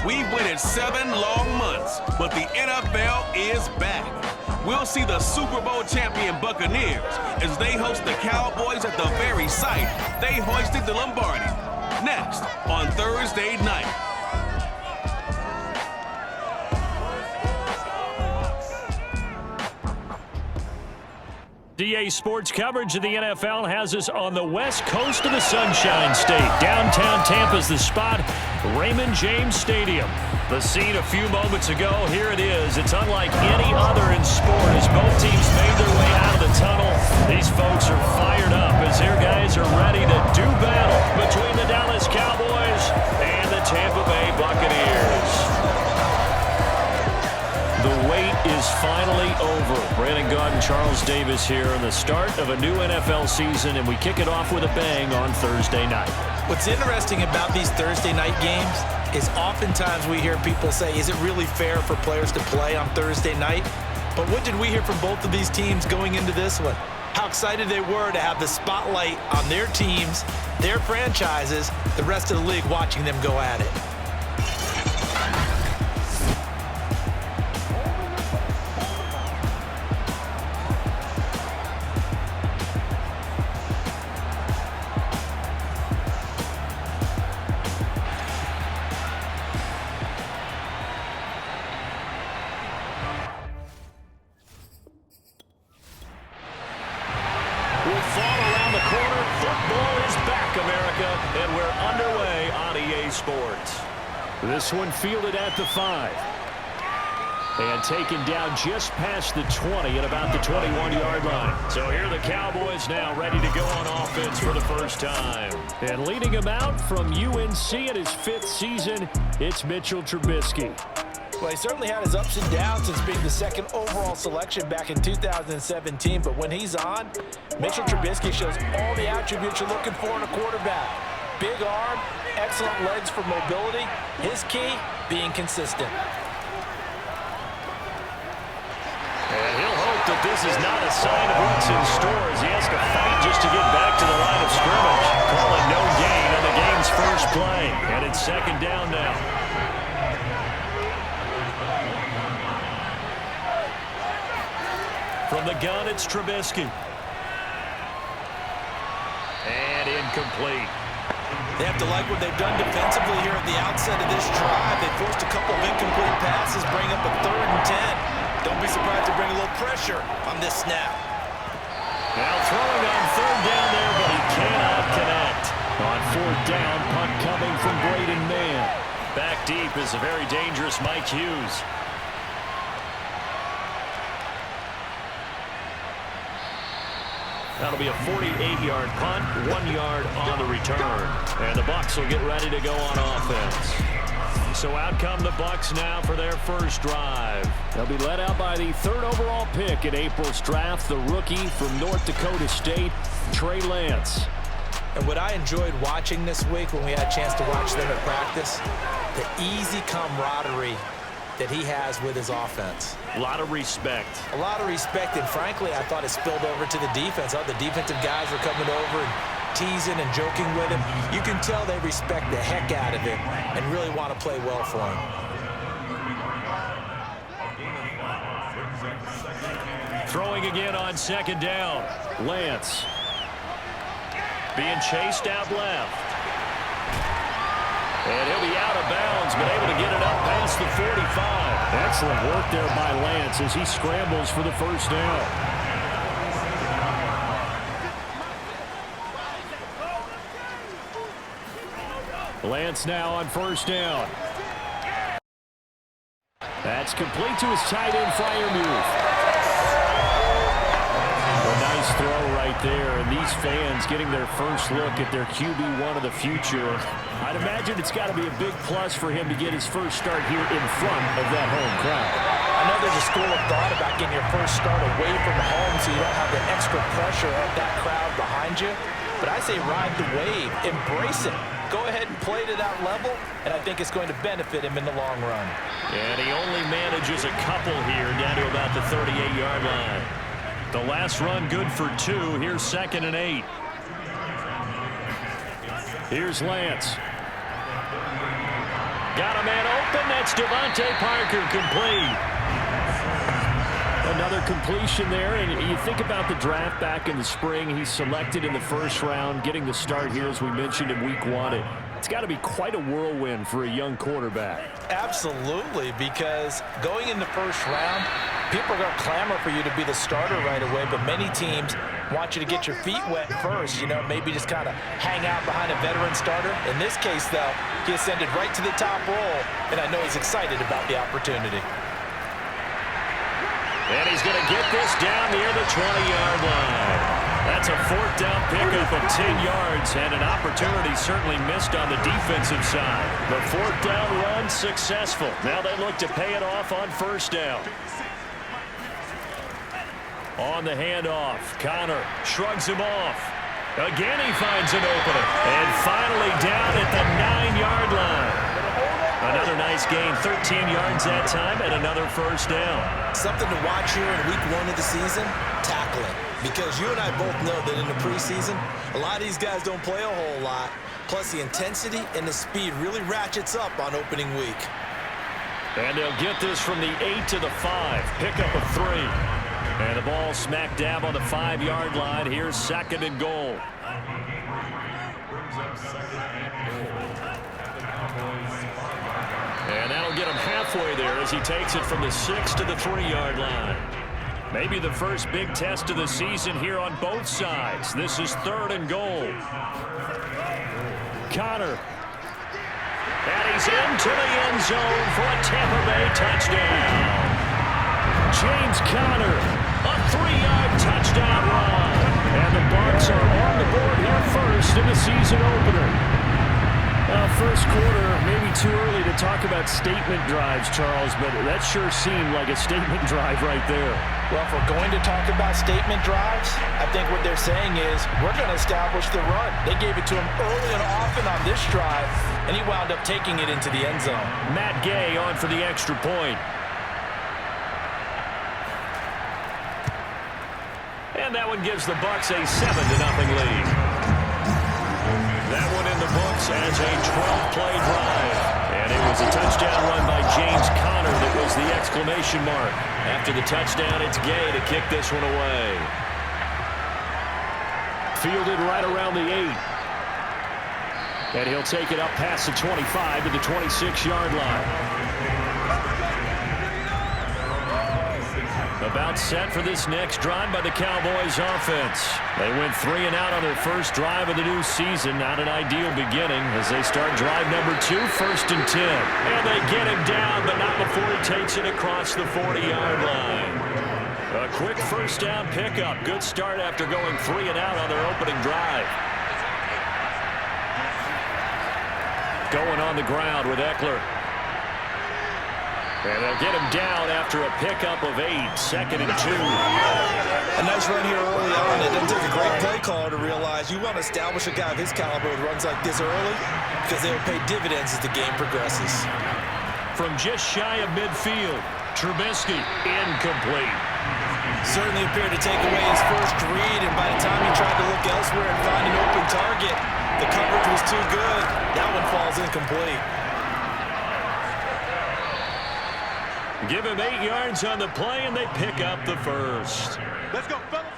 We've waited 7 long months, but the NFL is back. We'll see the Super Bowl champion Buccaneers as they host the Cowboys at the very site they hoisted the Lombardi. Next on Thursday night. DA Sports coverage of the NFL has us on the west coast of the Sunshine State. Downtown Tampa's the spot, Raymond James Stadium. The scene a few moments ago, here it is. It's unlike any other in sport as both teams made their way out of the tunnel. These folks are fired up as their guys are ready to do battle between the Dallas Cowboys and the Tampa Bay Buccaneers. The wait is finally over. Brandon Gaudin and Charles Davis here on the start of a new NFL season, and we kick it off with a bang on Thursday night. What's interesting about these Thursday night games is oftentimes we hear people say, is it really fair for players to play on Thursday night? But what did we hear from both of these teams going into this one? How excited they were to have the spotlight on their teams, their franchises, the rest of the league watching them go at it. This one fielded at the 5. And taken down just past the 20 at about the 21-yard line. So here are the Cowboys now ready to go on offense for the first time. And leading him out from UNC in his 5th season, it's Mitchell Trubisky. Well, he certainly had his ups and downs since being the 2nd overall selection back in 2017. But when he's on, Mitchell Trubisky shows all the attributes you're looking for in a quarterback. Big arm, excellent legs for mobility. His key, being consistent. And he'll hope that this is not a sign of what's in store as he has to fight just to get back to the line of scrimmage. Calling no gain on the game's first play. And it's 2nd down now. From the gun, it's Trubisky. And incomplete. They have to like what they've done defensively here at the outset of this drive. They forced a couple of incomplete passes, bring up a 3rd and 10. Don't be surprised to bring a little pressure on this snap. Now throwing on 3rd down there, but he cannot connect. On 4th down, punt coming from Braden Mann. Back deep is a very dangerous Mike Hughes. That'll be a 48-yard punt, 1 yard on the return. And the Bucs will get ready to go on offense. So out come the Bucs now for their first drive. They'll be led out by the 3rd overall pick in April's draft, the rookie from North Dakota State, Trey Lance. And what I enjoyed watching this week when we had a chance to watch them at practice, the easy camaraderie that he has with his offense. A lot of respect. A lot of respect, and frankly, I thought it spilled over to the defense. The defensive guys were coming over and teasing and joking with him. You can tell they respect the heck out of him and really want to play well for him. Throwing again on 2nd down. Lance. Being chased out left. And he'll be out of bounds, but able to get it up past the 45. Excellent work there by Lance as he scrambles for the first down. Lance now on 1st down. That's complete to his tight end Freiermuth. A nice throw right there, and these fans getting their first look at their QB1 of the future. I'd imagine it's got to be a big plus for him to get his first start here in front of that home crowd. I know there's a school of thought about getting your first start away from home so you don't have the extra pressure of that crowd behind you. But I say ride the wave, embrace it. Go ahead and play to that level, and I think it's going to benefit him in the long run. And he only manages a couple here down to about the 38-yard line. The last run good for 2. Here's 2nd and 8. Here's Lance. Got a man open. That's Devontae Parker, complete. Another completion there, and you think about the draft back in the spring. He's selected in the first round, getting the start here, as we mentioned, in week 1. It's got to be quite a whirlwind for a young quarterback. Absolutely, because going in the first round, people are going to clamor for you to be the starter right away, but many teams want you to get your feet wet first, maybe just kind of hang out behind a veteran starter. In this case, though, he ascended right to the top role, and I know he's excited about the opportunity. And he's going to get this down near the 20-yard line. That's a 4th down pickup of 10 yards, and an opportunity certainly missed on the defensive side. The 4th down run successful. Now they look to pay it off on 1st down. On the handoff, Connor shrugs him off. Again he finds an opening. And finally down at the 9-yard line. Another nice gain, 13 yards that time, and another 1st down. Something to watch here in week 1 of the season, tackling. Because you and I both know that in the preseason, a lot of these guys don't play a whole lot. Plus the intensity and the speed really ratchets up on opening week. And they'll get this from the 8 to the 5. Pickup of 3. And the ball smack dab on the 5-yard line. Here's 2nd and goal. And that'll get him halfway there as he takes it from the 6 to the 3-yard line. Maybe the first big test of the season here on both sides. This is 3rd and goal. Connor. And he's into the end zone for a Tampa Bay touchdown. James Conner, a 3-yard touchdown run. And the Bucs are on the board here first in the season opener. First quarter, maybe too early to talk about statement drives, Charles, but that sure seemed like a statement drive right there. Well, if we're going to talk about statement drives, I think what they're saying is we're going to establish the run. They gave it to him early and often on this drive, and he wound up taking it into the end zone. Matt Gay on for the extra point. And that one gives the Bucs a 7-0 lead. That one in the books as a 12-play drive. And it was a touchdown run by James Conner that was the exclamation mark. After the touchdown, it's Gay to kick this one away. Fielded right around the 8. And he'll take it up past the 25 to the 26-yard line. About set for this next drive by the Cowboys offense. They went 3 and out on their first drive of the new season. Not an ideal beginning as they start drive number 2, 1st and 10. And they get him down, but not before he takes it across the 40-yard line. A quick 1st down pickup. Good start after going 3 and out on their opening drive. Going on the ground with Eckler. And they'll get him down after a pickup of 8, 2nd and 2. A nice run here early on. It doesn't take a great play caller to realize you want to establish a guy of his caliber with runs like this early because they will pay dividends as the game progresses. From just shy of midfield, Trubisky incomplete. Certainly appeared to take away his first read, and by the time he tried to look elsewhere and find an open target, the coverage was too good. That one falls incomplete. Give him 8 yards on the play, and they pick up the 1st. Let's go, fellas.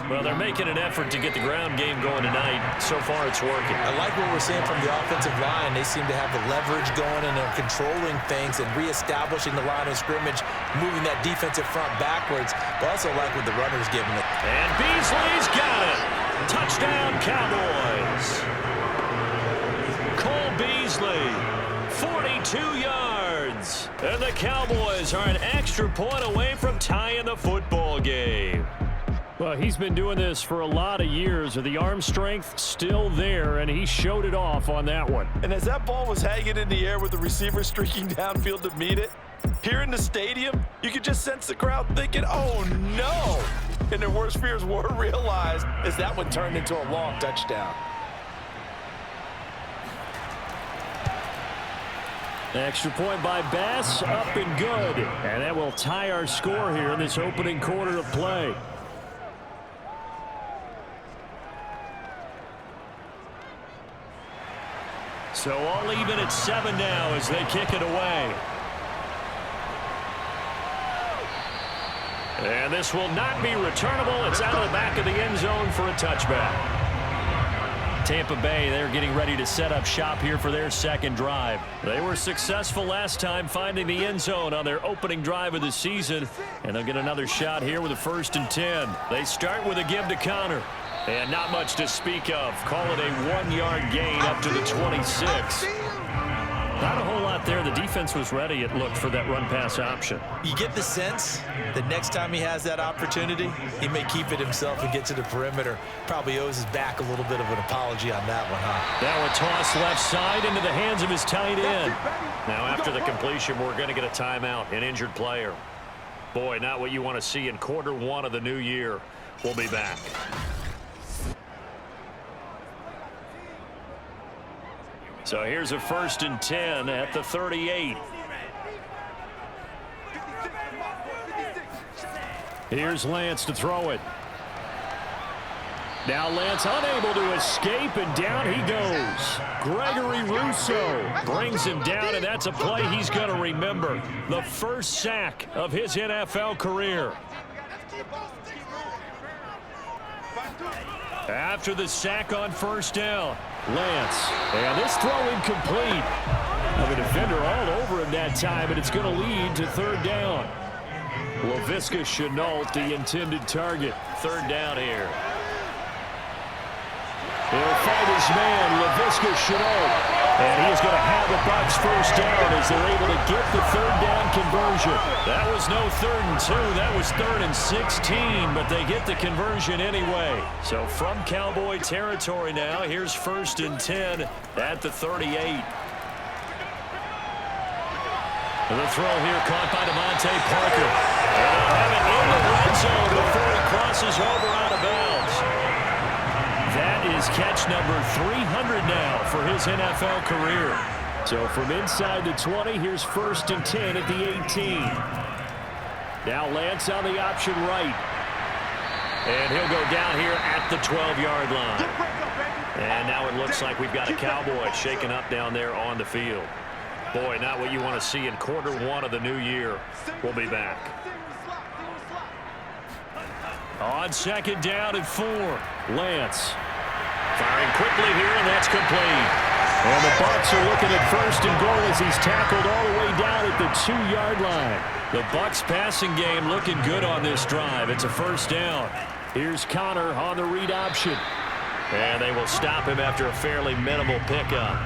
Well, they're making an effort to get the ground game going tonight. So far, it's working. I like what we're seeing from the offensive line. They seem to have the leverage going, and they're controlling things and reestablishing the line of scrimmage, moving that defensive front backwards. But also like what the runner's giving it. And Beasley's got it. Touchdown, Cowboys. Cole Beasley, 42 yards. And the Cowboys are an extra point away from tying the football game. Well, he's been doing this for a lot of years. The arm strength still there, and he showed it off on that one. And as that ball was hanging in the air with the receiver streaking downfield to meet it, here in the stadium, you could just sense the crowd thinking, oh, no. And their worst fears were realized as that one turned into a long touchdown. Extra point by Bass, up and good. And that will tie our score here in this opening quarter of play. So all even at 7 now as they kick it away. And this will not be returnable. It's out of the back of the end zone for a touchback. Tampa Bay, they're getting ready to set up shop here for their second drive. They were successful last time finding the end zone on their opening drive of the season, and they'll get another shot here with a 1st and 10. They start with a give to Connor, and not much to speak of. Call it a 1-yard gain up to the 26. Not a whole lot there. The defense was ready, it looked, for that run-pass option. You get the sense that next time he has that opportunity, he may keep it himself and get to the perimeter. Probably owes his back a little bit of an apology on that one, huh? Now a toss left side into the hands of his tight end. Now after the completion, we're going to get a timeout, an injured player. Boy, not what you want to see in Q1 of the new year. We'll be back. So here's a 1st and 10 at the 38. Here's Lance to throw it. Now Lance unable to escape, and down he goes. Gregory Rousseau brings him down, and that's a play he's going to remember. The first sack of his NFL career. After the sack on 1st down, Lance, and this throw incomplete. The defender all over him that time, and it's going to lead to 3rd down. Laviska Shenault, the intended target. 3rd down here. He'll fight his man, Laviska Shenault. And he is going to have the Bucs 1st down as they're able to get the 3rd down conversion. That was no 3rd and 2. That was 3rd and 16, but they get the conversion anyway. So from Cowboy territory now, here's 1st and 10 at the 38. The throw here caught by Devontae Parker. And they'll have it in the red zone before he crosses over out of bounds. That is catch number 300 now for his NFL career. So from inside the 20, here's 1st and 10 at the 18. Now Lance on the option right. And he'll go down here at the 12-yard line. And now it looks like we've got a Cowboy shaken up down there on the field. Boy, not what you want to see in Q1 of the new year. We'll be back. On 2nd down and 4, Lance firing quickly here, and that's complete. And the Bucs are looking at 1st and goal as he's tackled all the way down at the 2-yard line. The Bucs passing game looking good on this drive. It's a 1st down. Here's Connor on the read option. And they will stop him after a fairly minimal pickup.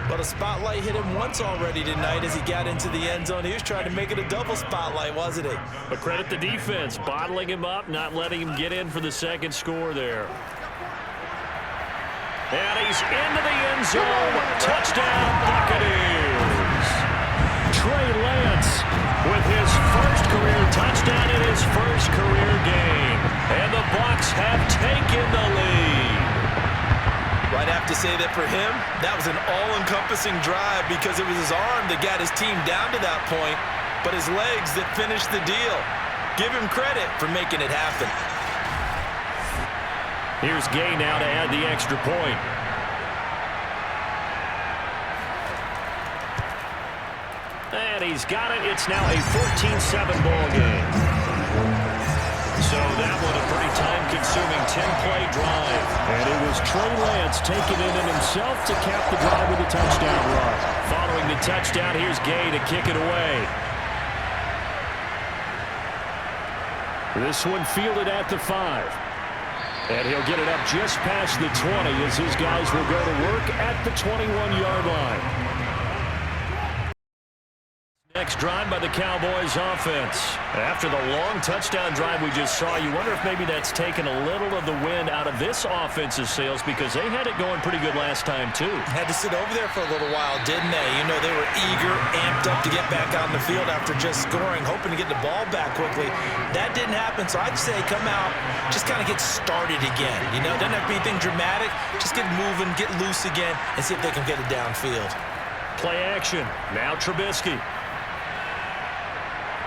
But a spotlight hit him once already tonight as he got into the end zone. He was trying to make it a double spotlight, wasn't he? But credit the defense, bottling him up, not letting him get in for the 2nd score there. And he's into the end zone. Touchdown, Buccaneers. Trey Lance with his 1st career touchdown in his 1st career game. And the Bucs have taken the lead. I'd have to say that for him, that was an all-encompassing drive because it was his arm that got his team down to that point, but his legs that finished the deal. Give him credit for making it happen. Here's Gay now to add the extra point. And he's got it. It's now a 14-7 ball game. So that one a pretty time-consuming 10-play drive. And it was Trey Lance taking it in himself to cap the drive with a touchdown run. Following the touchdown, here's Gay to kick it away. This one fielded at the 5. And he'll get it up just past the 20 as his guys will go to work at the 21-yard line. Next drive by the Cowboys offense. After the long touchdown drive we just saw, you wonder if maybe that's taken a little of the wind out of this offensive sails because they had it going pretty good last time too. Had to sit over there for a little while, didn't they? You know, they were eager, amped up to get back on the field after just scoring, hoping to get the ball back quickly. That didn't happen, so I'd say come out, just kind of get started again. You know, doesn't have to be anything dramatic. Just get moving, get loose again, and see if they can get it downfield. Play action. Now Trubisky.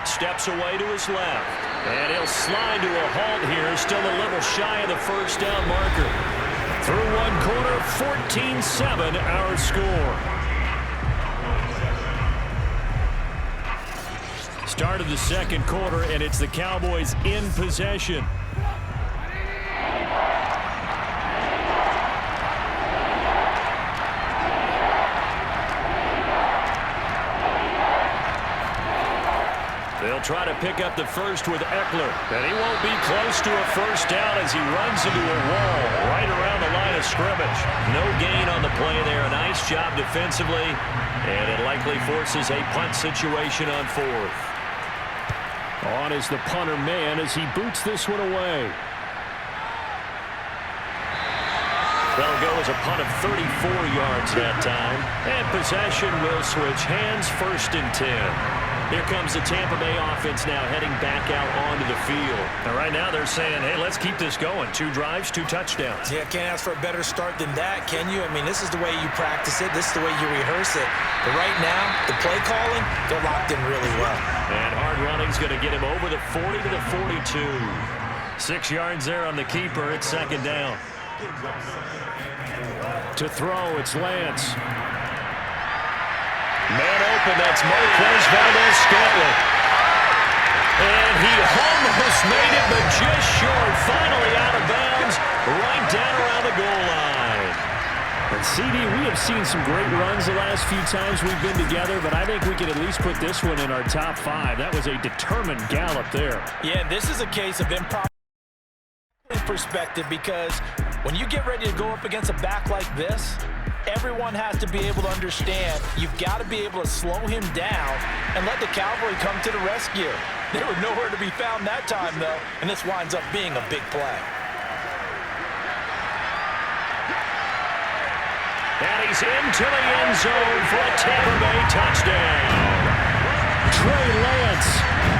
Steps away to his left. And he'll slide to a halt here. Still a little shy of the 1st down marker. Through one quarter, 14-7 our score. Start of the second quarter, and it's the Cowboys in possession. They'll try to pick up the first with Eckler, and he won't be close to a first down as he runs into a wall right around the line of scrimmage. No gain on the play there. A nice job defensively, and it likely forces a punt situation on fourth. On is the punter man as he boots this one away. That'll go as a punt of 34 yards that time. And possession will switch hands, 1st and 10. Here comes the Tampa Bay offense now heading back out onto the field. And right now they're saying, hey, let's keep this going. 2 drives, 2 touchdowns. Yeah, can't ask for a better start than that, can you? I mean, this is the way you practice it. This is the way you rehearse it. But right now, the play calling, they're locked in really well. And hard running's going to get him over the 40 to the 42. 6 yards there on the keeper. It's 2nd down. To throw, it's Lance. Man open, that's Marquez Valdez-Scantling. And he almost made it, but just short. Finally out of bounds, right down around the goal line. And CD, we have seen some great runs the last few times we've been together, but I think we can at least put this one in our top 5. That was a determined gallop there. Yeah, and this is a case of improper perspective, because when you get ready to go up against a back like this, everyone has to be able to understand you've got to be able to slow him down and let the cavalry come to the rescue. They were nowhere to be found that time, though, and this winds up being a big play. And he's into the end zone for a Tampa Bay touchdown. Trey Lance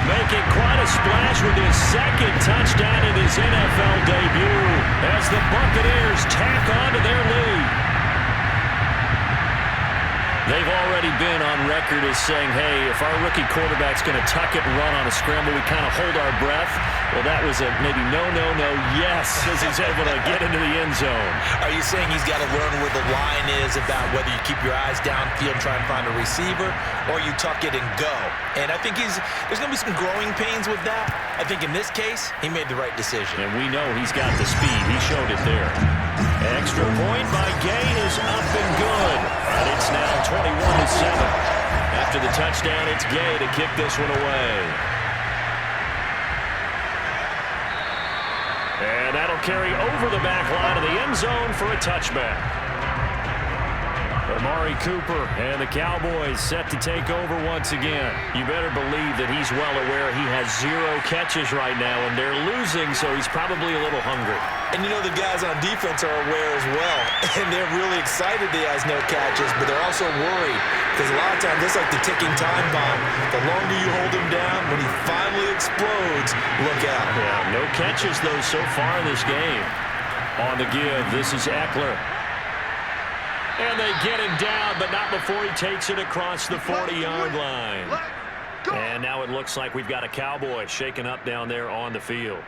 making quite a splash with his 2nd touchdown in his NFL debut as the Buccaneers tack on to their lead. They've already been on record as saying, hey, if our rookie quarterback's going to tuck it and run on a scramble, we kind of hold our breath. Well, that was a maybe no, yes, as he's able to get into the end zone. Are you saying he's got to learn where the line is about whether you keep your eyes downfield and try and find a receiver, or you tuck it and go? And I think there's going to be some growing pains with that. I think in this case, he made the right decision. And we know he's got the speed. He showed it there. Extra point by Gay is up and good. And it's now 21-7. After the touchdown, it's Gay to kick this one away. And that'll carry over the back line of the end zone for a touchback. Amari Cooper and the Cowboys set to take over once again. You better believe that he's well aware he has 0 catches right now, and they're losing, so he's probably a little hungry. And you know the guys on defense are aware as well, and they're really excited that he has no catches, but they're also worried because a lot of times it's like the ticking time bomb. The longer you hold him down, when he finally explodes, look out. Yeah, no catches, though, so far in this game. On the give, this is Eckler. And they get him down, but not before he takes it across the 40-yard line. And now it looks like we've got a Cowboy shaken up down there on the field.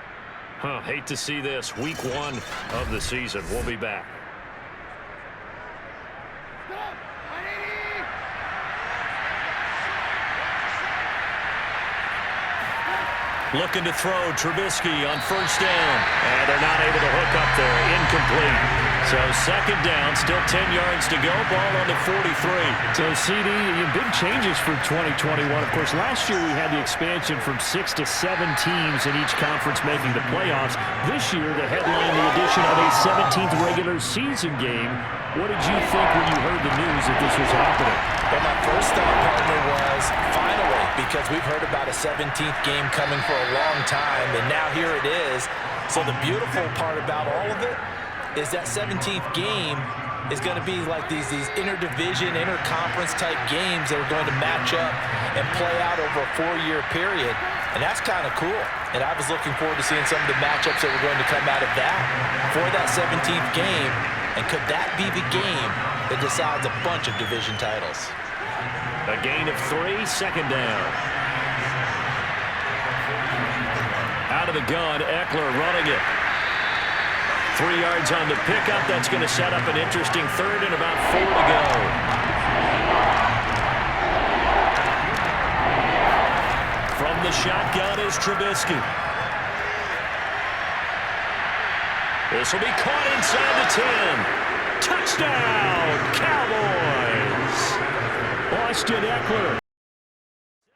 Hate to see this. Week 1 of the season. We'll be back. Looking to throw, Trubisky on 1st down. And they're not able to hook up there. Incomplete. So 2nd down, still 10 yards to go. Ball on the 43. So, CD, big changes for 2021. Of course, last year we had the expansion from 6 to 7 teams in each conference making the playoffs. This year, the headline, the addition of a 17th regular season game. What did you think when you heard the news that this was happening? Well, my first thought, partner, was finally, because we've heard about a 17th game coming for a long time, and now here it is. So the beautiful part about all of it is that 17th game is going to be like these interdivision, interconference type games that are going to match up and play out over a 4-year period. And that's kind of cool. And I was looking forward to seeing some of the matchups that were going to come out of that for that 17th game. And could that be the game that decides a bunch of division titles? A gain of 3, 2nd down. Out of the gun, Eckler running it. 3 yards on the pickup. That's going to set up an interesting third and about 4 to go. From the shotgun is Trubisky. This will be caught inside the 10. Touchdown, Cowboys. Austin Eckler.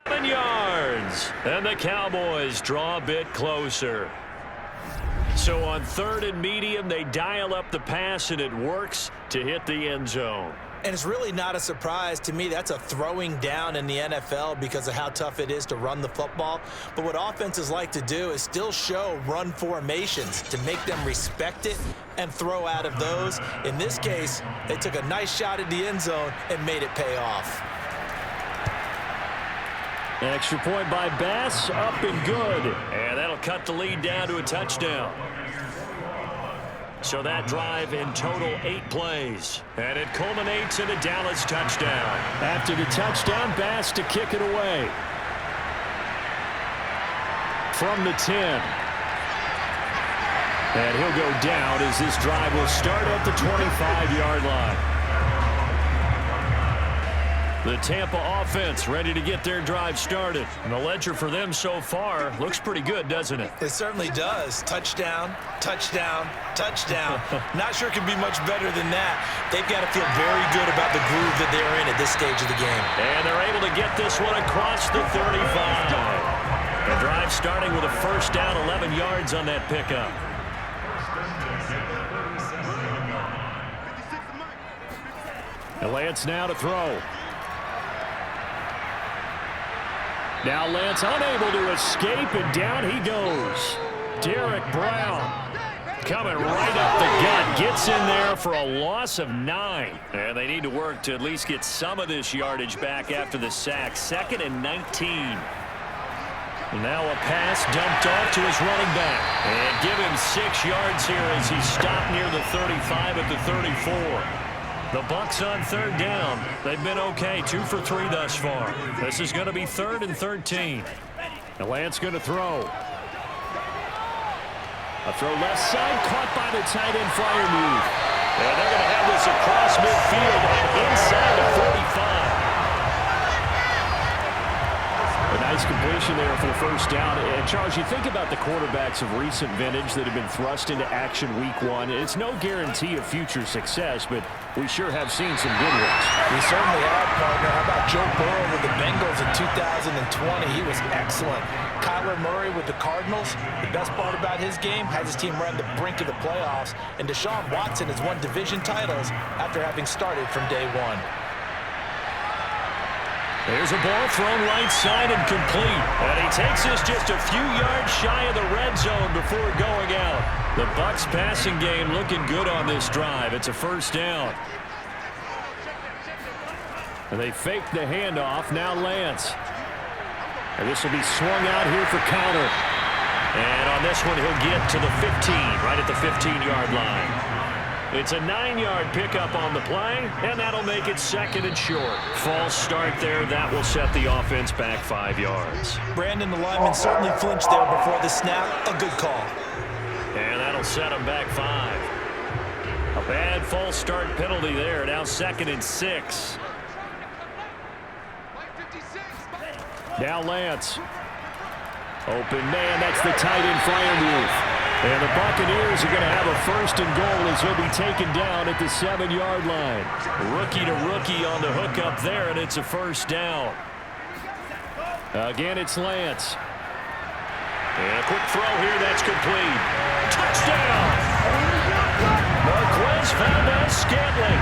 7 yards. And the Cowboys draw a bit closer. So on 3rd and medium, they dial up the pass, and it works to hit the end zone. And it's really not a surprise to me. That's a throwing down in the NFL because of how tough it is to run the football. But what offenses like to do is still show run formations to make them respect it and throw out of those. In this case, they took a nice shot at the end zone and made it pay off. Extra point by Bass, up and good. And that'll cut the lead down to a touchdown. So that drive in total 8 plays. And it culminates in a Dallas touchdown. After the touchdown, Bass to kick it away. From the 10. And he'll go down as this drive will start at the 25-yard line. The Tampa offense ready to get their drive started. And the ledger for them so far looks pretty good, doesn't it? It certainly does. Touchdown, touchdown, touchdown. Not sure it can be much better than that. They've got to feel very good about the groove that they're in at this stage of the game. And they're able to get this one across the 35. The drive starting with a first down, 11 yards on that pickup. And Lance now to throw. Now Lance unable to escape, and down he goes. Derek Brown coming right up the gut. Gets in there for a loss of 9. And they need to work to at least get some of this yardage back after the sack. 2nd and 19. And now a pass dumped off to his running back. And give him 6 yards here as he stopped near the 35 at the 34. The Bucs on 3rd down. They've been okay, 2 for 3 thus far. This is going to be 3rd and 13. And Lance going to throw. A throw left side, caught by the tight end flyer move. And they're going to have this across midfield and inside the 45. A nice completion there for the first down. And Charles, you think about the quarterbacks of recent vintage that have been thrust into action week 1. It's no guarantee of future success, but we sure have seen some good ones. We certainly have, partner. How about Joe Burrow with the Bengals in 2020? He was excellent. Kyler Murray with the Cardinals. The best part about his game has his team run the brink of the playoffs. And Deshaun Watson has won division titles after having started from day 1. There's a ball thrown right side and complete. And he takes this just a few yards shy of the red zone before going out. The Bucs passing game looking good on this drive. It's a first down. And they fake the handoff. Now Lance. And this will be swung out here for counter. And on this one, he'll get to the 15, right at the 15-yard line. It's a 9-yard pickup on the play, and that'll make it 2nd and short. False start there. That will set the offense back 5 yards. Brandon, the lineman certainly flinched there before the snap. A good call. And that'll set him back 5. A bad false start penalty there. Now 2nd and 6. Now Lance. Open man. That's the tight end flyer move. And the Buccaneers are going to have a 1st and goal as he'll be taken down at the 7-yard line. Rookie to rookie on the hook up there, and it's a first down. Again, it's Lance. And a quick throw here, that's complete. Touchdown! Marquez Valdez-Scantling.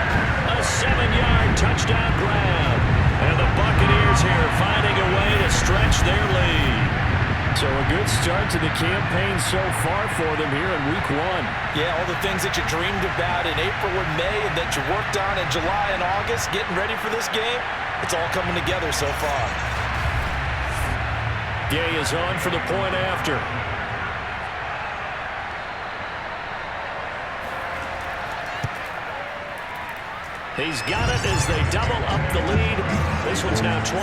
A 7-yard touchdown grab. And the Buccaneers here finding a way to stretch their lead. So a good start to the campaign so far for them here in week 1. Yeah, all the things that you dreamed about in April and May and that you worked on in July and August, getting ready for this game, it's all coming together so far. Gay is on for the point after. He's got it as they double up the lead. This one's now 28-14.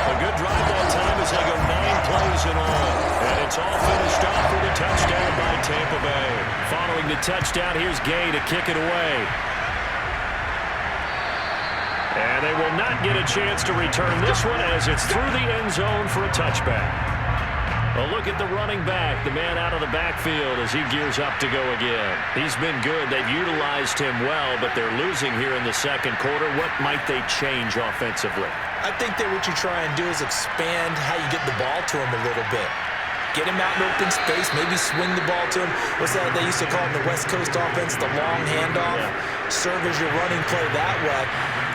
A good drive that time as they go 9 plays and all. And it's all finished off with a touchdown by Tampa Bay. Following the touchdown, here's Gay to kick it away. And they will not get a chance to return this one as it's through the end zone for a touchback. A look at the running back, the man out of the backfield as he gears up to go again. He's been good. They've utilized him well, but they're losing here in the second quarter. What might they change offensively? I think that what you try and do is expand how you get the ball to him a little bit. Get him out in open space, maybe swing the ball to him. What's that they used to call in the West Coast offense, the long handoff? Yeah. Serve as your running play that way,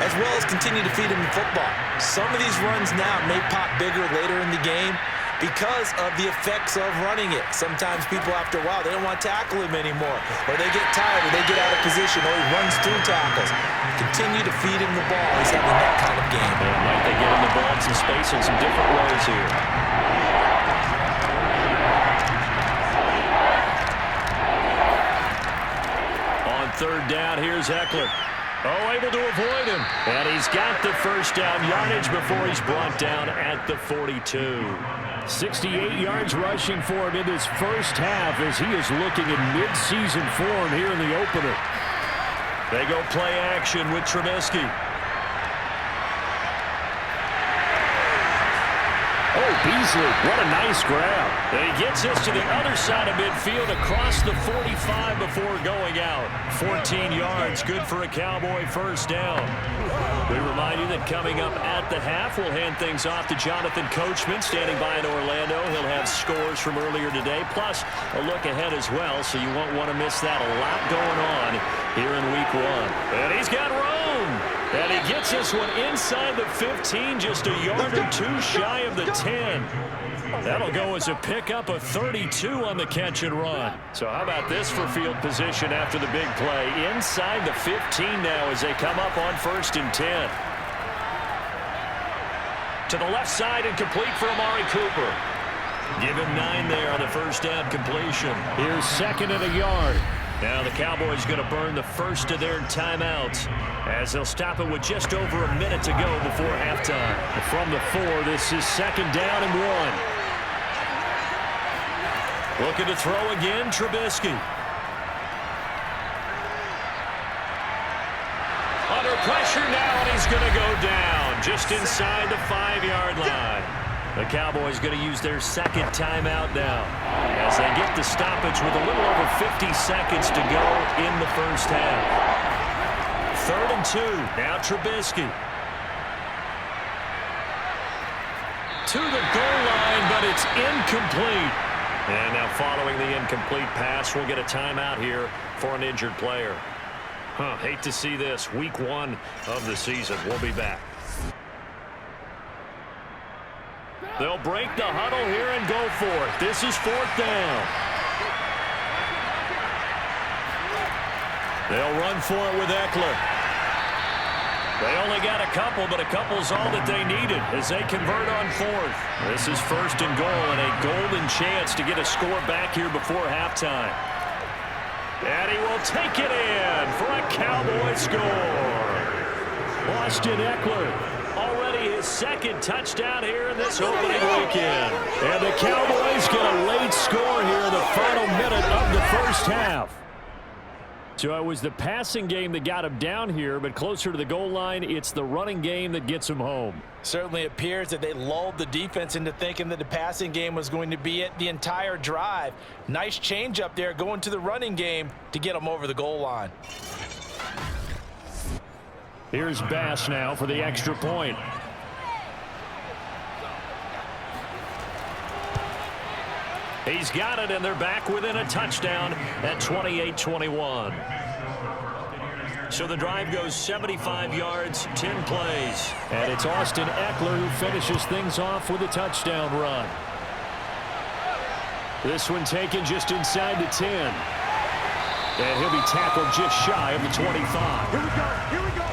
as well as continue to feed him the football. Some of these runs now may pop bigger later in the game because of the effects of running it. Sometimes people, after a while, they don't want to tackle him anymore, or they get tired, or they get out of position, or he runs through tackles. Continue to feed him the ball. He's having that kind of game. And might they get him the ball in some space in some different ways here. On third down, here's Eckler. Oh, able to avoid him. And he's got the first down yardage before he's brought down at the 42. 68 yards rushing for him in this first half as he is looking in mid-season form here in the opener. They go play action with Trubisky. Oh, Beasley, what a nice grab. And he gets us to the other side of midfield across the 45 before going out. 14 yards, good for a Cowboy first down. We remind you that coming up at the half, we'll hand things off to Jonathan Coachman, standing by in Orlando. He'll have scores from earlier today, plus a look ahead as well, so you won't want to miss that. A lot going on here in Week 1. And he's got Rome. And he gets this one inside the 15, just a yard or two shy of the 10. That'll go as a pickup of 32 on the catch and run. So how about this for field position after the big play? Inside the 15 now as they come up on 1st and 10. To the left side and complete for Amari Cooper. Give him 9 there on the first down completion. Here's 2nd and a yard. Now the Cowboys going to burn the first of their timeouts as they'll stop it with just over a minute to go before halftime. From the 4, this is 2nd down and 1. Looking to throw again, Trubisky. Under pressure now, and he's going to go down just inside the 5-yard line. The Cowboys going to use their 2nd timeout now as they get the stoppage with a little over 50 seconds to go in the first half. 3rd and 2. Now Trubisky. To the goal line, but it's incomplete. And now following the incomplete pass, we'll get a timeout here for an injured player. Hate to see this. Week 1 of the season. We'll be back. They'll break the huddle here and go for it. This is 4th down. They'll run for it with Eckler. They only got a couple, but a couple's all that they needed as they convert on 4th. This is 1st and goal and a golden chance to get a score back here before halftime. And he will take it in for a Cowboy score. Austin Eckler. Already his 2nd touchdown here in this opening weekend. And the Cowboys get a late score here in the final minute of the first half. So it was the passing game that got him down here, but closer to the goal line, it's the running game that gets him home. Certainly appears that they lulled the defense into thinking that the passing game was going to be it the entire drive. Nice change up there going to the running game to get them over the goal line. Here's Bass now for the extra point. He's got it, and they're back within a touchdown at 28-21. So the drive goes 75 yards, 10 plays. And it's Austin Eckler who finishes things off with a touchdown run. This one taken just inside the 10. And he'll be tackled just shy of the 25. Here we go. Here we go.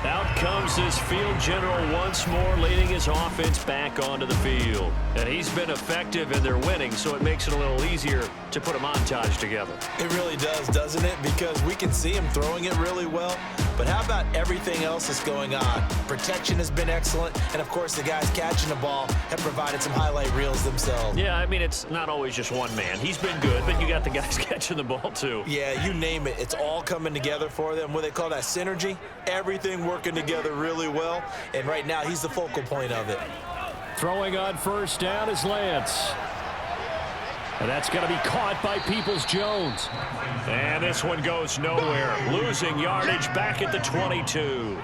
Out comes this field general once more, leading his offense back onto the field. And he's been effective and they're winning, so it makes it a little easier to put a montage together. It really does, doesn't it? Because we can see him throwing it really well, But how about everything else that's going on? Protection has been excellent, and of course the guys catching the ball have provided some highlight reels themselves. Yeah, I mean, it's not always just one man. He's been good, but you got the guys catching the ball too. Yeah, you name it. It's all coming together for them. What they call that synergy. Everything working together really well, and right now he's the focal point of it. Throwing on first down is Lance. And that's going to be caught by Peoples-Jones. And this one goes nowhere. Losing yardage back at the 22.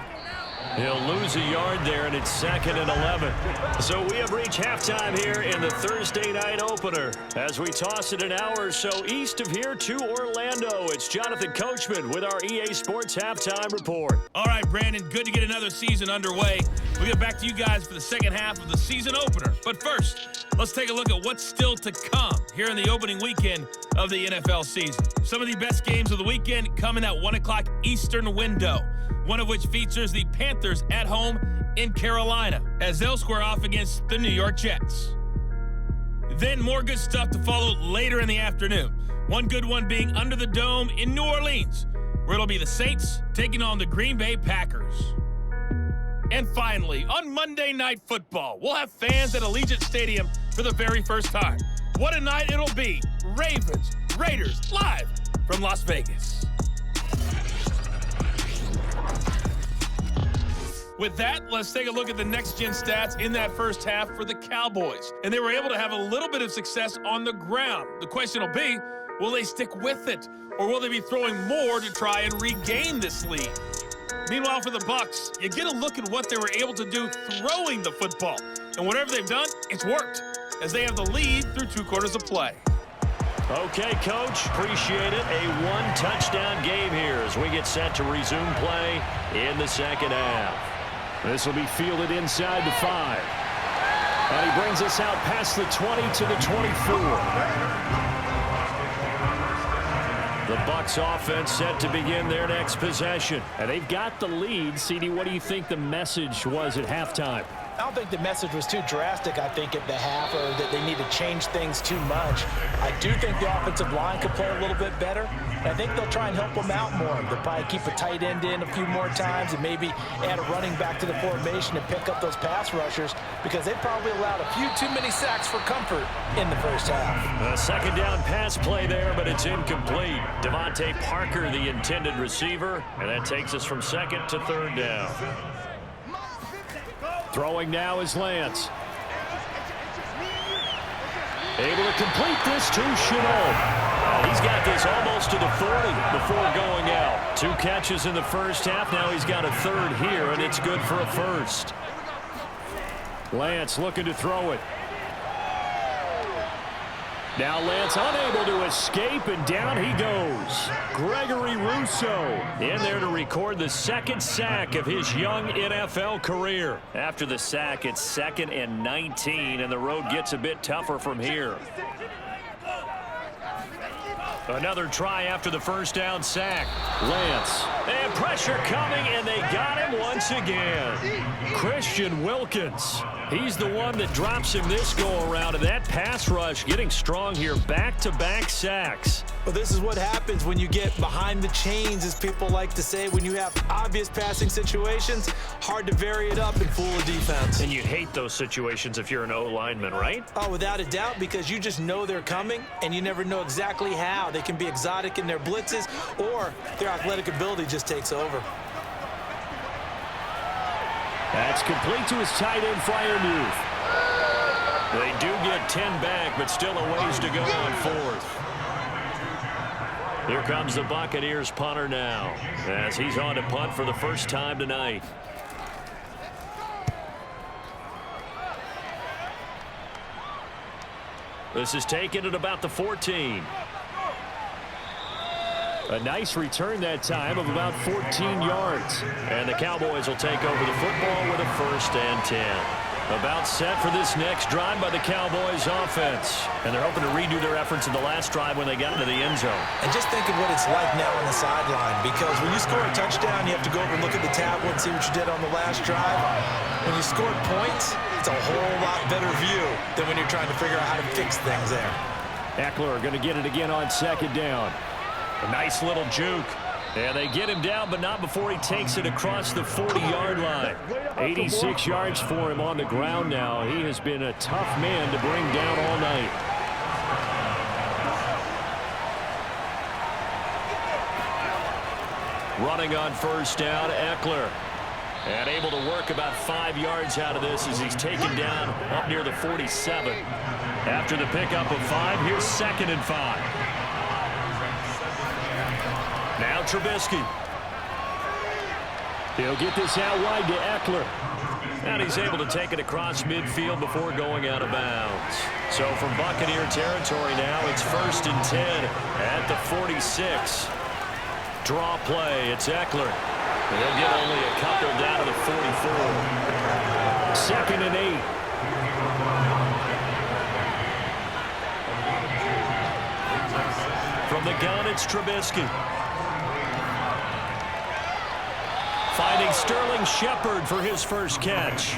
He'll lose a yard there, and it's 2nd and 11. So we have reached halftime here in the Thursday night opener. As we toss it an hour or so east of here to Orlando, it's Jonathan Coachman with our EA Sports Halftime Report. All right, Brandon, good to get another season underway. We'll get back to you guys for the second half of the season opener. But first, let's take a look at what's still to come here in the opening weekend of the NFL season. Some of the best games of the weekend come in that 1 o'clock Eastern window, one of which features the Panthers at home in Carolina, as they'll square off against the New York Jets. Then more good stuff to follow later in the afternoon. One good one being under the dome in New Orleans, where it'll be the Saints taking on the Green Bay Packers. And finally, on Monday Night Football, we'll have fans at Allegiant Stadium for the very first time. What a night it'll be. Ravens, Raiders, live from Las Vegas. With that, let's take a look at the next-gen stats in that first half for the Cowboys. And they were able to have a little bit of success on the ground. The question will be, will they stick with it? Or will they be throwing more to try and regain this lead? Meanwhile, for the Bucs, you get a look at what they were able to do throwing the football. And whatever they've done, it's worked, as they have the lead through 2 quarters of play. Okay, Coach, appreciate it. A one-touchdown game here as we get set to resume play in the second half. This will be fielded inside the 5. And he brings us out past the 20 to the 24. The Bucs offense set to begin their next possession. And they've got the lead. CD, what do you think the message was at halftime? I don't think the message was too drastic, I think, at the half, or that they need to change things too much. I do think the offensive line could play a little bit better. And I think they'll try and help them out more. They'll probably keep a tight end in a few more times and maybe add a running back to the formation to pick up those pass rushers, because they probably allowed a few too many sacks for comfort in the first half. A second down pass play there, but it's incomplete. Devontae Parker, the intended receiver, and that takes us from 2nd to 3rd down. Throwing now is Lance. Able to complete this to Chenault. He's got this almost to the 40 before going out. 2 catches in the first half. Now he's got a 3rd here, and it's good for a 1st. Lance looking to throw it. Now Lance unable to escape, and down he goes. Gregory Rousseau in there to record the 2nd sack of his young NFL career. After the sack, it's 2nd and 19, and the road gets a bit tougher from here. Another try after the first down sack. Lance. And pressure coming, and they got him once again. Christian Wilkins. He's the one that drops him this go-around, and that pass rush getting strong here. Back-to-back sacks. Well, this is what happens when you get behind the chains, as people like to say. When you have obvious passing situations, hard to vary it up and fool a defense. And you hate those situations if you're an O-lineman, right? Oh, without a doubt, because you just know they're coming, and you never know exactly how. They can be exotic in their blitzes, or their athletic ability just takes over. That's complete to his tight end, Freiermuth. They do get 10 back, but still a ways to go on 4th. Here comes the Buccaneers punter now, as he's on to punt for the first time tonight. This is taken at about the 14. A nice return that time of about 14 yards. And the Cowboys will take over the football with a 1st and 10. About set for this next drive by the Cowboys offense. And they're hoping to redo their efforts in the last drive when they got into the end zone. And just think of what it's like now on the sideline, because when you score a touchdown, you have to go over and look at the tablet and see what you did on the last drive. When you scored points, it's a whole lot better view than when you're trying to figure out how to fix things there. Eckler going to get it again on 2nd down. A nice little juke. And they get him down, but not before he takes it across the 40-yard line. 86 yards for him on the ground now. He has been a tough man to bring down all night. Running on first down, Eckler. And able to work about 5 yards out of this as he's taken down up near the 47. After the pickup of 5, here's 2nd and 5. Now Trubisky. He'll get this out wide to Eckler. And he's able to take it across midfield before going out of bounds. So from Buccaneer territory now, it's 1st and 10 at the 46. Draw play, it's Eckler. He'll get only a couple down to the 44. 2nd and 8. From the gun, it's Trubisky. Finding Sterling Shepard for his first catch.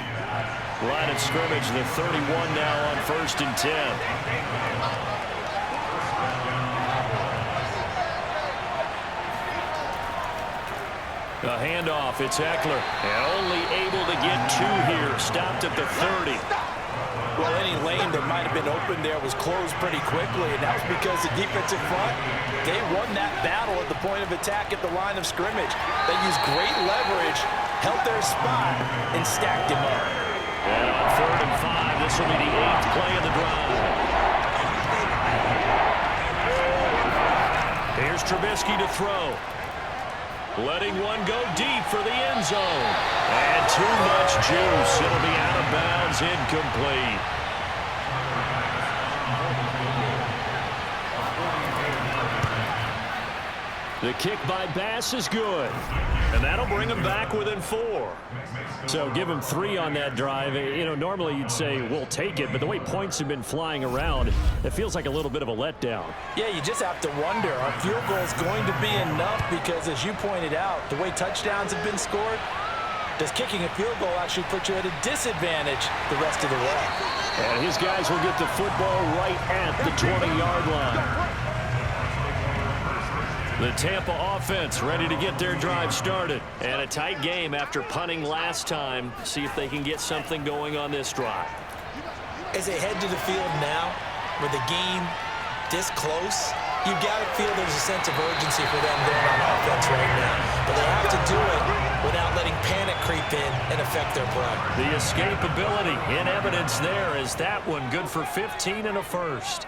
Line of scrimmage, the 31 now on 1st and 10. A handoff, it's Eckler. And only able to get 2 here. Stopped at the 30. Well, any lane that might have been open there was closed pretty quickly, and that was because the defensive front, they won that battle at the point of attack at the line of scrimmage. They used great leverage, held their spot, and stacked him up. And on 3rd and 5, this will be the 8th play of the drive. Here's Trubisky to throw. Letting one go deep for the end zone. And too much juice. It'll be out of bounds, incomplete. The kick by Bass is good. And that'll bring him back within 4. So give him 3 on that drive. You know, normally you'd say, we'll take it, but the way points have been flying around, it feels like a little bit of a letdown. Yeah, you just have to wonder, are field goals going to be enough? Because as you pointed out, the way touchdowns have been scored, does kicking a field goal actually put you at a disadvantage the rest of the way? And his guys will get the football right at the 20-yard line. The Tampa offense ready to get their drive started. And a tight game after punting last time. See if they can get something going on this drive. As they head to the field now, with the game this close, you've got to feel there's a sense of urgency for them going on offense right now. But they have to do it without letting panic creep in and affect their play. The escapability in evidence there is that one good for 15 and a first.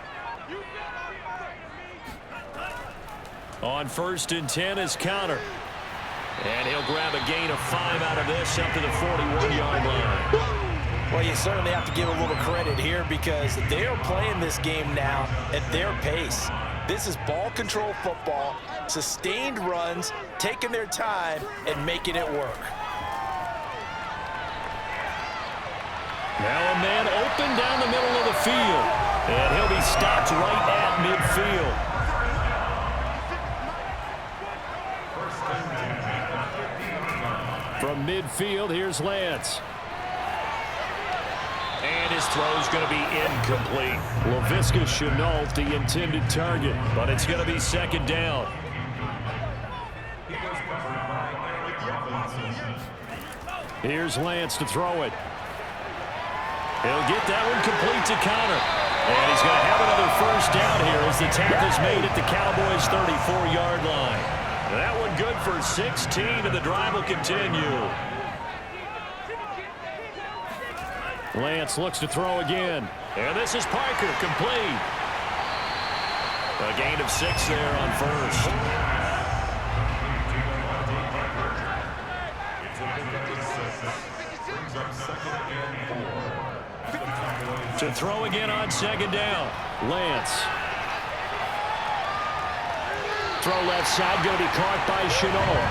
On 1st and 10 is Counter. And he'll grab a gain of 5 out of this up to the 41-yard line. Well, you certainly have to give a little credit here because they are playing this game now at their pace. This is ball control football, sustained runs, taking their time, and making it work. Now a man open down the middle of the field. And he'll be stopped right at midfield. From midfield, here's Lance. And his throw's going to be incomplete. Laviska Shenault, the intended target, but it's going to be 2nd down. Here's Lance to throw it. He'll get that one complete to Counter. And he's going to have another 1st down here as the tackle's made at the Cowboys' 34-yard line. That one good for 16, and the drive will continue. Lance looks to throw again. And this is Parker, complete. A gain of 6 there on 1st. To throw again on 2nd down. Lance. Throw left side, going to be caught by Shenault.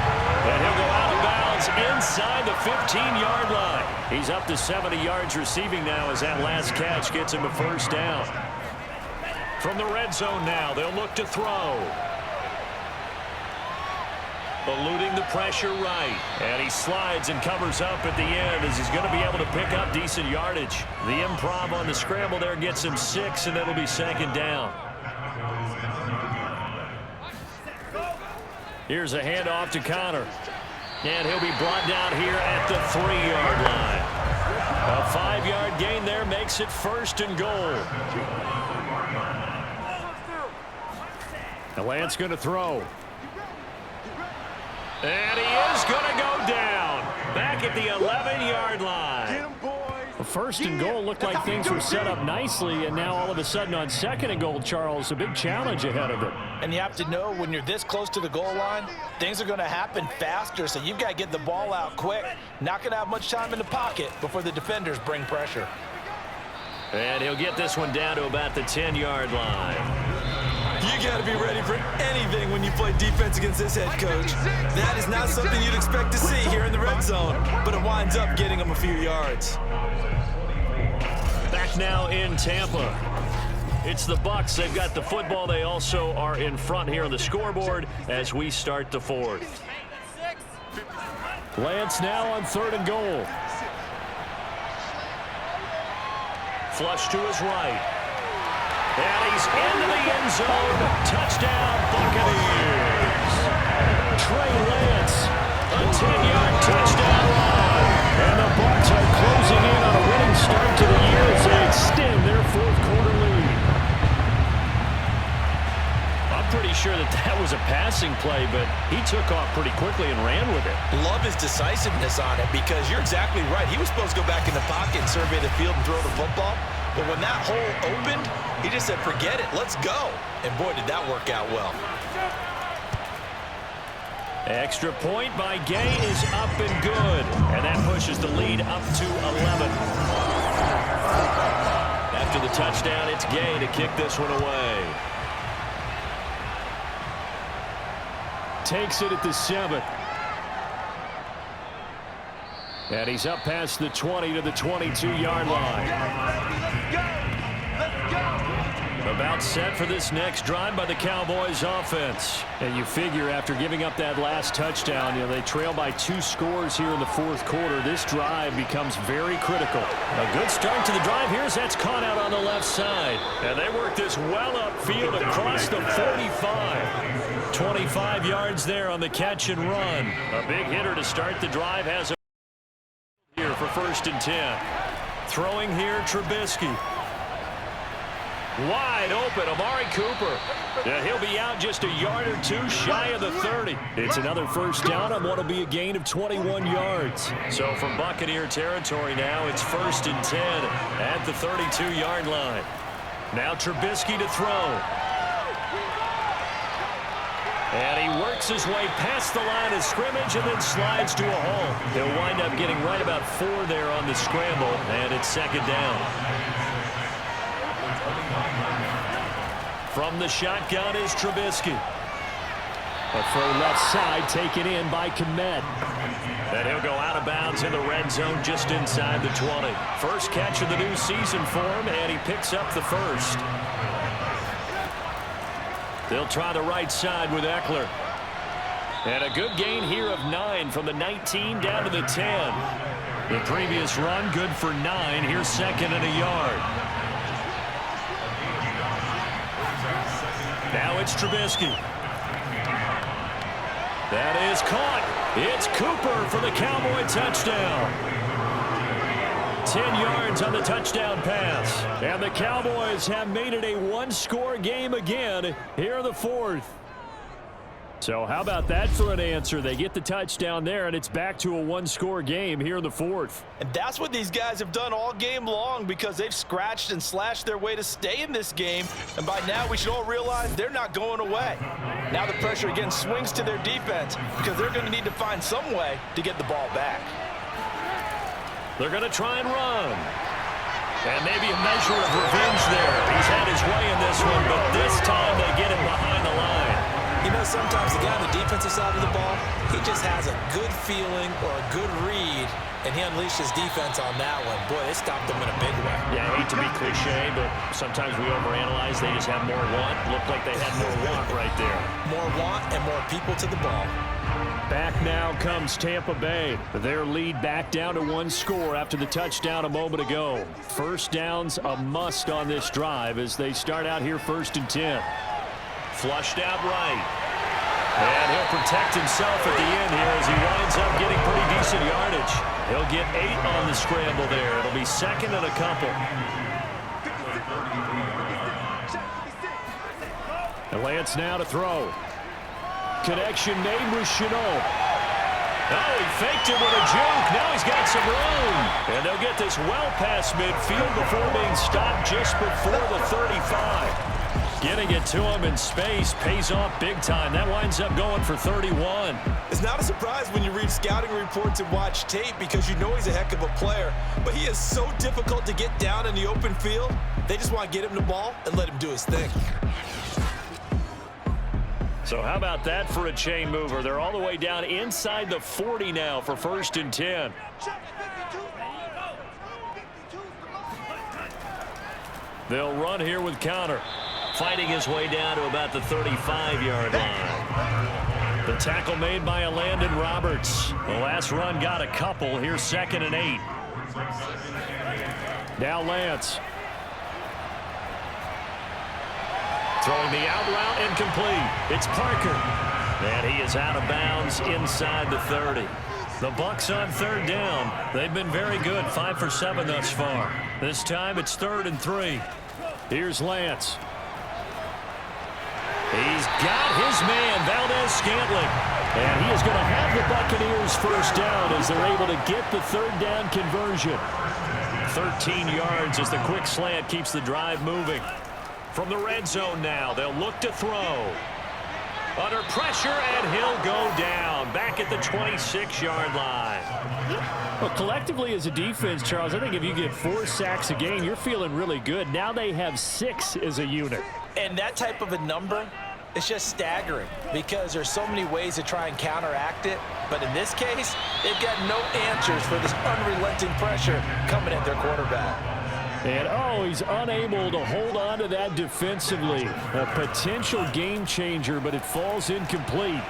And he'll go out of bounds inside the 15-yard line. He's up to 70 yards receiving now as that last catch gets him a 1st down. From the red zone now, they'll look to throw. Eluding the pressure right. And he slides and covers up at the end as he's going to be able to pick up decent yardage. The improv on the scramble there gets him 6, and it'll be 2nd down. Here's a handoff to Connor. And he'll be brought down here at the 3-yard line. A 5-yard gain there makes it 1st and goal. The Lance going to throw. And he is going to go down. Back at the 11-yard line. First and goal looked like things were set up nicely, and now all of a sudden on 2nd and goal, Charles, a big challenge ahead of it. And you have to know when you're this close to the goal line, things are going to happen faster, so you've got to get the ball out quick. Not going to have much time in the pocket before the defenders bring pressure. And he'll get this one down to about the 10-yard line. You got to be ready for anything when you play defense against this head coach. That is not something you'd expect to see here in the red zone, but it winds up getting them a few yards. Back now in Tampa. It's the Bucs. They've got the football. They also are in front here on the scoreboard as we start the 4th. Lance now on 3rd and goal. Flush to his right. And he's into the end zone. Touchdown, Buccaneers. Trey Lance, a 10-yard touchdown run. And the Bucs are closing in on a winning start to the year as they extend their 4th quarter lead. I'm pretty sure that was a passing play, but he took off pretty quickly and ran with it. Love his decisiveness on it because you're exactly right. He was supposed to go back in the pocket and survey the field and throw the football. But when that hole opened, he just said, forget it, let's go. And boy, did that work out well. Extra point by Gay is up and good. And that pushes the lead up to 11. After the touchdown, it's Gay to kick this one away. Takes it at the 7th. And he's up past the 20 to the 22-yard line. About set for this next drive by the Cowboys offense. And you figure after giving up that last touchdown, they trail by 2 scores here in the 4th quarter. This drive becomes very critical. A good start to the drive. Here's that's caught out on the left side. And they work this well upfield across the 45. 25 yards there on the catch and run. A big hitter to start the drive has a here for 1st and 10. Throwing here, Trubisky. Wide open, Amari Cooper. Yeah, he'll be out just a yard or 2 shy of the 30. It's another 1st down on what will be a gain of 21 yards. So from Buccaneer territory now, it's 1st and 10 at the 32-yard line. Now Trubisky to throw. And he works his way past the line of scrimmage and then slides to a hole. He'll wind up getting right about 4 there on the scramble, and it's 2nd down. From the shotgun is Trubisky. A throw left side taken in by Kmet. And he'll go out of bounds in the red zone just inside the 20. First catch of the new season for him, and he picks up the 1st. They'll try the right side with Eckler. And a good gain here of 9 from the 19 down to the 10. The previous run good for 9. Here's 2nd and a yard. Now it's Trubisky. That is caught. It's Cooper for the Cowboy touchdown. 10 yards on the touchdown pass. And the Cowboys have made it a 1-score game again here in the 4th. So how about that for an answer? They get the touchdown there, and it's back to a 1-score game here in the 4th. And that's what these guys have done all game long because they've scratched and slashed their way to stay in this game. And by now, we should all realize they're not going away. Now the pressure again swings to their defense because they're going to need to find some way to get the ball back. They're going to try and run. And maybe a measure of revenge there. He's had his way in this one, but this time they get him behind the line. You know, sometimes the guy on the defensive side of the ball, he just has a good feeling or a good read, and he unleashed his defense on that one. Boy, they stopped them in a big way. Yeah, I hate to be cliche, but sometimes we overanalyze. They just have more want. Looked like they had more want right there. More want and more people to the ball. Back now comes Tampa Bay. Their lead back down to 1 score after the touchdown a moment ago. First down's a must on this drive as they start out here 1st and 10. Flushed out right. And he'll protect himself at the end here as he winds up getting pretty decent yardage. He'll get 8 on the scramble there. It'll be second and a couple. And Lance now to throw. Connection made with Chenault. Oh, he faked it with a juke. Now he's got some room. And they'll get this well past midfield before being stopped just before the 35. Getting it to him in space pays off big time. That winds up going for 31. It's not a surprise when you read scouting reports and watch tape because you know he's a heck of a player. But he is so difficult to get down in the open field. They just want to get him the ball and let him do his thing. So how about that for a chain mover? They're all the way down inside the 40 now for 1st and 10. They'll run here with counter. Fighting his way down to about the 35-yard line. The tackle made by Landon Roberts. The last run got a couple. Here's 2nd and 8. Now Lance. Throwing the out route incomplete. It's Parker. And he is out of bounds inside the 30. The Bucs on 3rd down. They've been very good, 5 for 7 thus far. This time it's 3rd and 3. Here's Lance. He's got his man, Valdez-Scantling. And he is going to have the Buccaneers 1st down as they're able to get the 3rd down conversion. 13 yards as the quick slant keeps the drive moving. From the red zone now, they'll look to throw. Under pressure, and he'll go down. Back at the 26-yard line. Well, collectively as a defense, Charles, I think if you get 4 sacks a game, you're feeling really good. Now they have 6 as a unit. And that type of a number, it's just staggering because there's so many ways to try and counteract it. But in this case, they've got no answers for this unrelenting pressure coming at their quarterback. And, oh, he's unable to hold on to that defensively. A potential game changer, but it falls incomplete.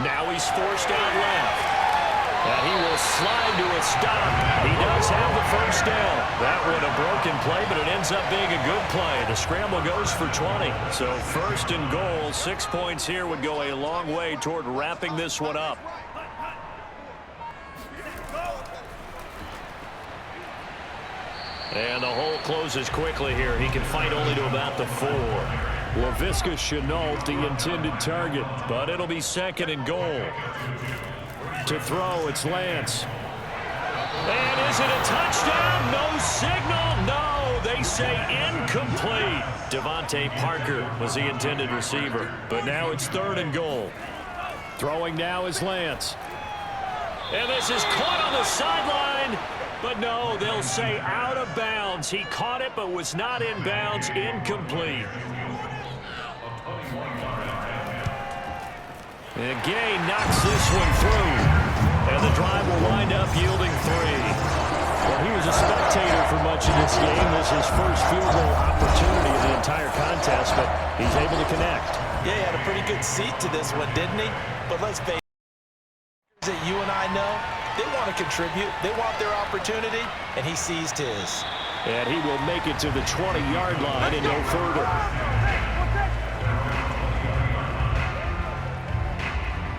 Now he's forced out left. And he will slide to a stop. He does have the 1st down. That one a broken play, but it ends up being a good play. The scramble goes for 20. So 1st and goal, 6 points here would go a long way toward wrapping this one up. And the hole closes quickly here. He can fight only to about the 4. Laviska Chenault, the intended target. But it'll be 2nd and goal. To throw, it's Lance. And is it a touchdown? No signal. No, they say incomplete. Devontae Parker was the intended receiver. But now it's 3rd and goal. Throwing now is Lance. And this is caught on the sideline. But no, they'll say out of bounds. He caught it but was not in bounds. Incomplete. And Gay knocks this one through. And the drive will wind up yielding 3. Well, he was a spectator for much of this game. This is his first field goal opportunity of the entire contest, but he's able to connect. Yeah, he had a pretty good seat to this one, didn't he? But let's face it, that you and I know, they want to contribute. They want their opportunity, and he seized his. And he will make it to the 20-yard line and no further.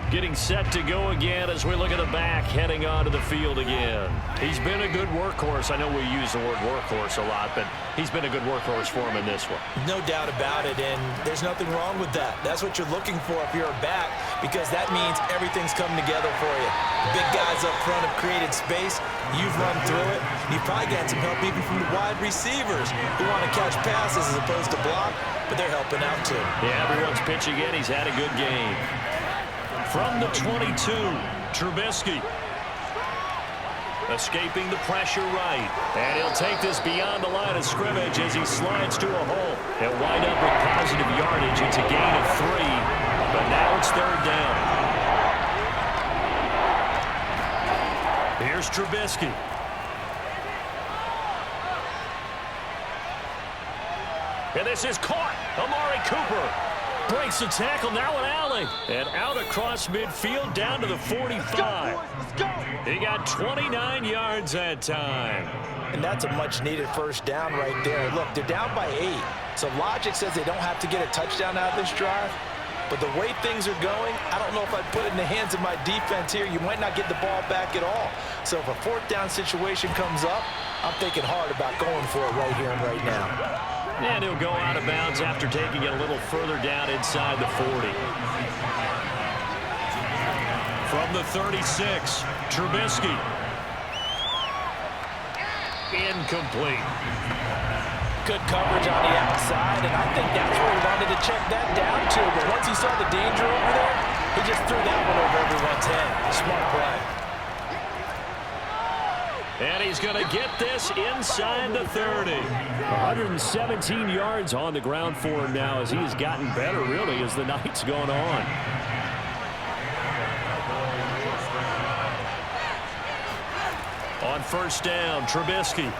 Getting set to go again as we look at the back heading onto the field again. He's been a good workhorse. I know we use the word workhorse a lot, but he's been a good workhorse for him in this one. No doubt about it, and there's nothing wrong with that. That's what you're looking for if you're a back, because that means everything's coming together for you. The big guys up front have created space. You've run through it. You've probably got some help even from the wide receivers who want to catch passes as opposed to block, but they're helping out too. Yeah, everyone's pitching in. He's had a good game. From the 22, Trubisky. Escaping the pressure right. And he'll take this beyond the line of scrimmage as he slides to a hole. He'll wind up with positive yardage. It's a gain of 3, but now it's 3rd down. Here's Trubisky. And this is caught. Amari Cooper. Breaks the tackle, now an alley. And out across midfield, down to the 45. He got 29 yards that time. And that's a much-needed first down right there. Look, they're down by 8. So logic says they don't have to get a touchdown out of this drive. But the way things are going, I don't know if I'd put it in the hands of my defense here. You might not get the ball back at all. So if a fourth down situation comes up, I'm thinking hard about going for it right here and right now. And he'll go out of bounds after taking it a little further down inside the 40. From the 36, Trubisky. Incomplete. Good coverage on the outside, and I think that's where he wanted to check that down to. But once he saw the danger over there, he just threw that one over everyone's head. Smart play. And he's going to get this inside the 30. 117 yards on the ground for him now as he has gotten better, really, as the night's gone on. On first down, Trubisky.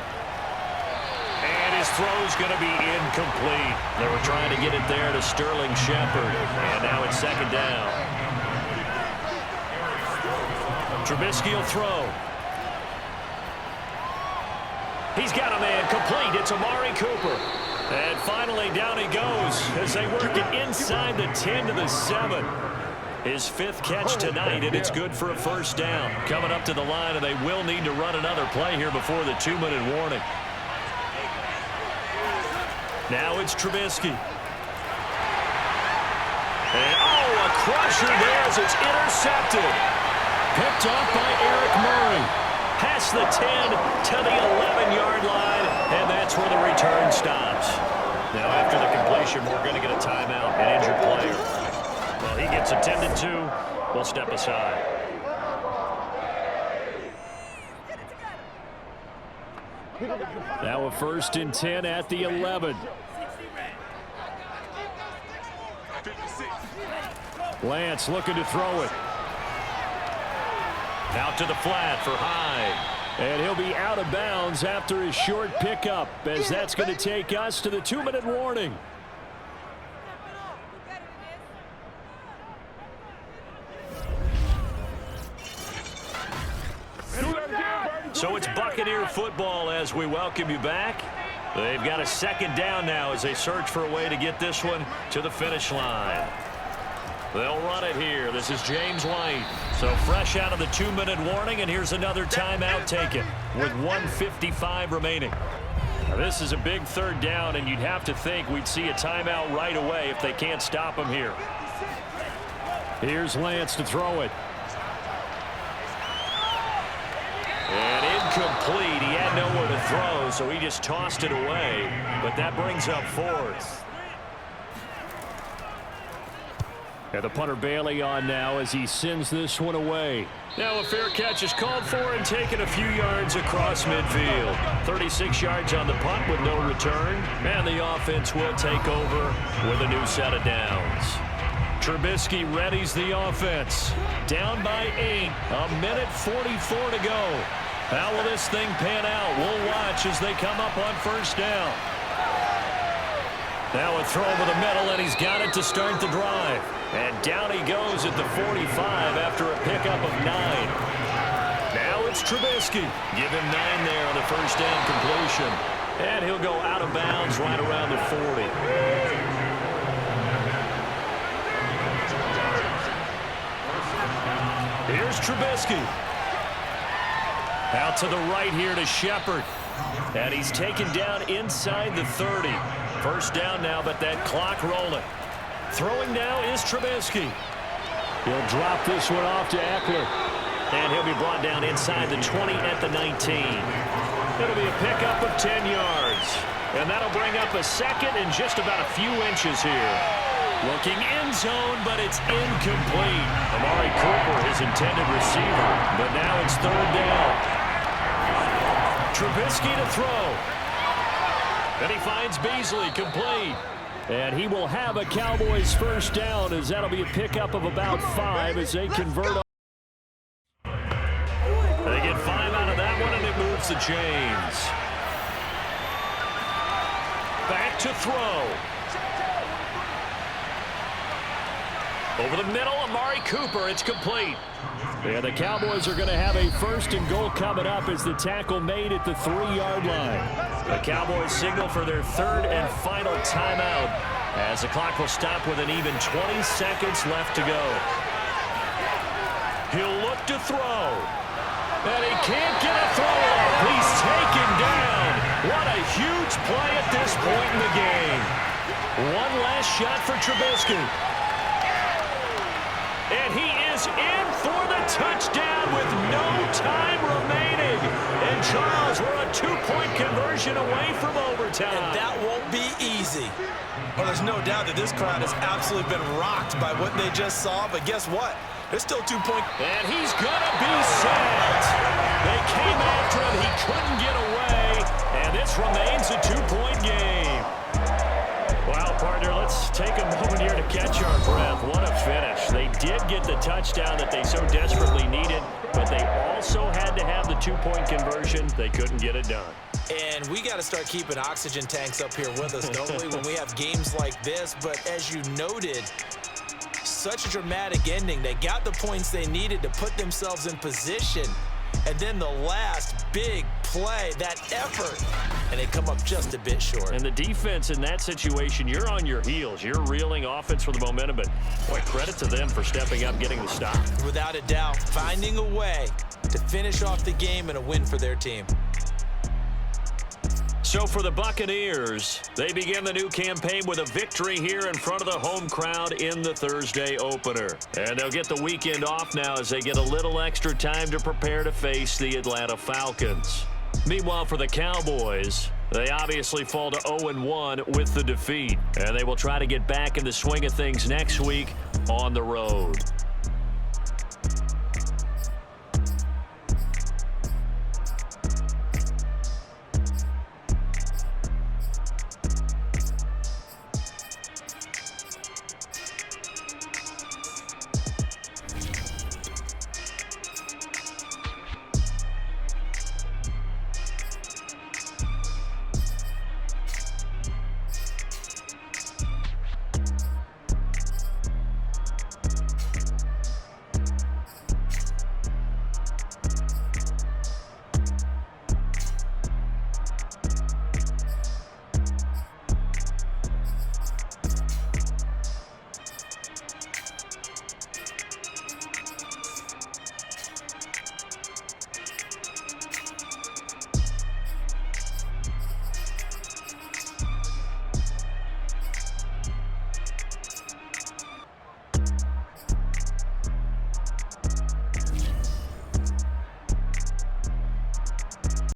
And his throw's going to be incomplete. They were trying to get it there to Sterling Shepard. And now it's second down. Trubisky will throw. He's got a man complete. It's Amari Cooper. And finally down he goes as they work it inside the 10 to the 7. His 5th catch tonight, and it's good for a first down. Coming up to the line, and they will need to run another play here before the 2-minute warning. Now it's Trubisky. And, a crusher there as it's intercepted. Picked off by Eric Murray. Past the 10 to the 11-yard line, and that's where the return stops. Now after the completion, we're going to get a timeout, an injured player. Well, he gets attended to. We'll step aside. Now a 1st and 10 at the 11. Lance looking to throw it. Out to the flat for Hyde. And he'll be out of bounds after his short pickup, as that's going to take us to the 2-minute warning. So it's Buccaneer football as we welcome you back. They've got a second down now as they search for a way to get this one to the finish line. They'll run it here. This is James White. So fresh out of the 2-minute warning, and here's another timeout taken with 1:55 remaining. Now, this is a big third down, and you'd have to think we'd see a timeout right away if they can't stop him here. Here's Lance to throw it. And incomplete. He had nowhere to throw, so he just tossed it away. But that brings up 4th. And the punter Bailey on now as he sends this one away. Now a fair catch is called for and taken a few yards across midfield. 36 yards on the punt with no return. And the offense will take over with a new set of downs. Trubisky readies the offense. Down by 8. A minute 44 to go. How will this thing pan out? We'll watch as they come up on first down. Now a throw over the middle, and he's got it to start the drive. And down he goes at the 45 after a pickup of 9. Now it's Trubisky. Give him 9 there on the first down completion. And he'll go out of bounds right around the 40. Here's Trubisky. Out to the right here to Shepard. And he's taken down inside the 30. First down now, but that clock rolling. Throwing now is Trubisky. He'll drop this one off to Eckler. And he'll be brought down inside the 20 at the 19. It'll be a pickup of 10 yards. And that'll bring up a second and just about a few inches here. Looking end zone, but it's incomplete. Amari Cooper, his intended receiver. But now it's third down. Trubisky to throw. And he finds Beasley complete. And he will have a Cowboys first down, as that'll be a pickup of about 5 as they convert. They get 5 out of that one, and it moves the chains. Back to throw. Over the middle, Amari Cooper. It's complete. Yeah, the Cowboys are going to have a 1st and goal coming up as the tackle made at the 3-yard line. The Cowboys signal for their 3rd and final timeout as the clock will stop with an even 20 seconds left to go. He'll look to throw. And he can't get a throw off. He's taken down. What a huge play at this point in the game. One last shot for Trubisky. And he is in for the touchdown with no time remaining. And Charles, we're a 2-point conversion away from overtime. And that won't be easy. Well, there's no doubt that this crowd has absolutely been rocked by what they just saw. But guess what? There's still 2-point. And he's going to be sacked. They came after him. He couldn't get away. And this remains a 2-point game. Wow, partner, let's take a moment here to catch our breath. What a finish. They did get the touchdown that they so desperately needed, but they also had to have the 2-point conversion. They couldn't get it done. And we got to start keeping oxygen tanks up here with us, don't we, when we have games like this? But as you noted, such a dramatic ending. They got the points they needed to put themselves in position. And then the last big play, that effort, and they come up just a bit short. And the defense in that situation, you're on your heels. You're reeling offense for the momentum, but boy, credit to them for stepping up, getting the stop. Without a doubt, finding a way to finish off the game and a win for their team. So for the Buccaneers, they begin the new campaign with a victory here in front of the home crowd in the Thursday opener. And they'll get the weekend off now as they get a little extra time to prepare to face the Atlanta Falcons. Meanwhile, for the Cowboys, they obviously fall to 0-1 with the defeat. And they will try to get back in the swing of things next week on the road.